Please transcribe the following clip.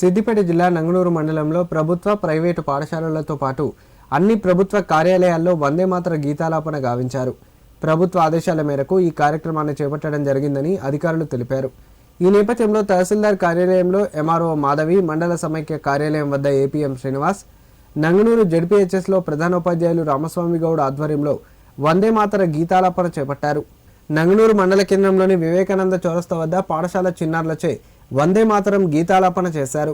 సిద్దిపేట జిల్లా నంగునూరు మండలంలో ప్రభుత్వ, ప్రైవేటు పాఠశాలలతో పాటు అన్ని ప్రభుత్వ కార్యాలయాల్లో వందే మాతర గీతాలాపన గావించారు. ప్రభుత్వ ఆదేశాల మేరకు ఈ కార్యక్రమాన్ని చేపట్టడం జరిగిందని అధికారులు తెలిపారు. ఈ నేపథ్యంలో తహసీల్దార్ కార్యాలయంలో ఎంఆర్ఓ మాధవి, మండల సమైక్య కార్యాలయం వద్ద ఏపీఎం శ్రీనివాస్, నంగునూరు జెడ్పీహెచ్ఎస్లో ప్రధానోపాధ్యాయులు రామస్వామి గౌడ్ ఆధ్వర్యంలో వందే మాతర గీతాలాపన చేపట్టారు. నంగునూరు మండల కేంద్రంలోని వివేకానంద చౌరస్తా వద్ద పాఠశాల చిన్నారులచే వందే మాతరం గీతాలాపన చేశారు.